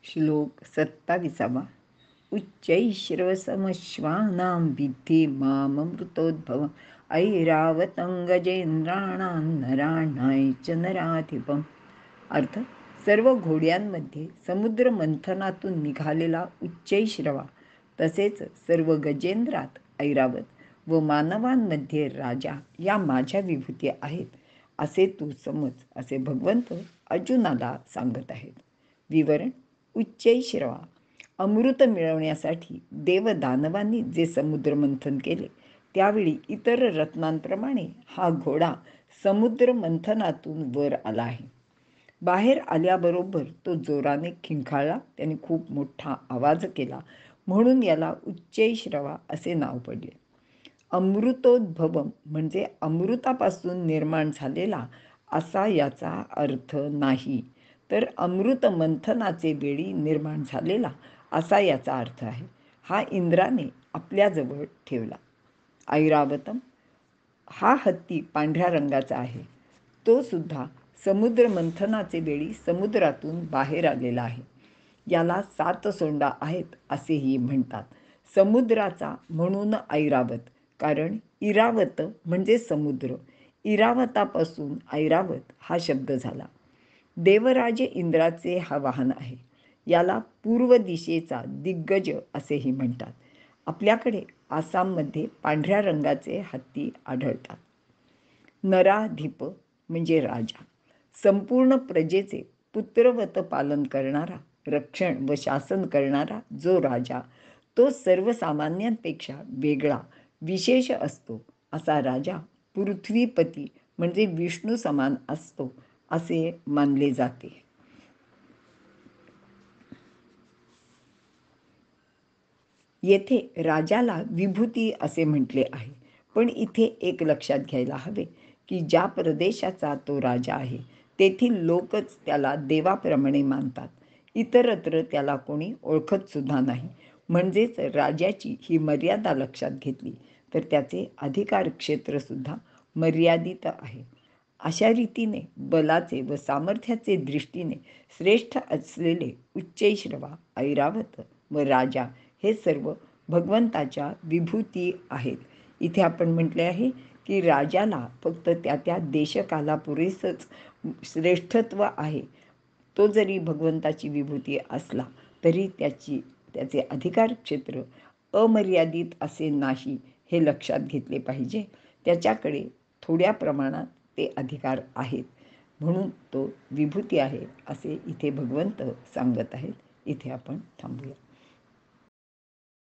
श्लोक 27. उच्चैश्रवसमश्वानां विद्धि माममृतोद्भवम् ऐरावतं गजेंद्राणां नराणाय च नराधिपम्. अर्थ: सर्व घोड्यांमध्ये समुद्र मंथनातून निघालेला उच्चैश्रवा, तसेच सर्व गजेंद्रात ऐरावत व मानवांमध्ये राजा या माझ्या विभूती आहेत, असे तू समज, असे भगवंत अर्जुनाला सांगत आहेत. विवरण: उच्चैश्रवा अमृत मिळवण्यासाठी देवदानवांनी जे समुद्र मंथन केले, त्यावेळी इतर रत्नांप्रमाणे हा घोडा समुद्र मंथनातून वर आला आहे. बाहेर आल्याबरोबर तो जोराने खिंखाळला, त्याने खूप मोठा आवाज केला, म्हणून याला उच्चैश्रवा असे नाव पडले. अमृतोद्भवम म्हणजे अमृतापासून निर्माण झालेला असा याचा अर्थ नाही, तर अमृत मंथनाचे वेळी निर्माण झालेला असा याचा अर्थ आहे. हा इंद्राने आपल्याजवळ ठेवला. ऐरावतम हा हत्ती पांढऱ्या रंगाचा आहे. तो सुद्धा समुद्र मंथनाचे वेळी समुद्रातून बाहेर आलेला आहे. याला 7 सोंडा आहेत असेही म्हणतात. समुद्राचा म्हणून ऐरावत, कारण इरावत म्हणजे समुद्र. इरावतापासून ऐरावत हा शब्द झाला. देवराजे इंद्राचे हा वाहन आहे. याला पूर्व दिशेचा दिग्गज असेही म्हणतात. आपल्याकडे आसाममध्ये पांढऱ्या रंगाचे हत्ती आढळतात. नराधिप म्हणजे राजा, संपूर्ण प्रजेचे पुत्रवत पालन करणारा, रक्षण व शासन करणारा जो राजा, तो सर्वसामान्यांपेक्षा वेगळा विशेष असतो. असा राजा पृथ्वीपती म्हणजे विष्णू समान असतो असे मानले जाते. येथे राजाला विभूती असे म्हटले आहे, पण इथे एक लक्षात घ्यायला हवे की ज्या प्रदेशाचा तो राजा आहे तेथील लोकच त्याला देवाप्रमाणे मानतात. इतरत्र त्याला कोणी ओळखत सुद्धा नाही. म्हणजेच राजाची ही मर्यादा लक्षात घेतली तर त्याचे अधिकार क्षेत्रसुद्धा मर्यादित आहे. अशा रीतीने बलाचे व सामर्थ्याचे दृष्टीने श्रेष्ठ असलेले उच्चैश्रवा, ऐरावत व राजा हे सर्व भगवंताच्या विभूती आहेत. इथे आपण म्हटले आहे की राजाला फक्त त्या त्या देशकालापुरेसच श्रेष्ठत्व आहे. तो जरी भगवंताची विभूती असला तरी त्याचे अधिकार क्षेत्र अमर्यादित असे नाही, हे लक्षात घेतले पाहिजे. त्याच्याकडे थोड्या प्रमाणात ते अधिकार आहेत, म्हणून तो विभूती आहे असे इथे भगवंत सांगत आहेत. इथे आपण थांबूया.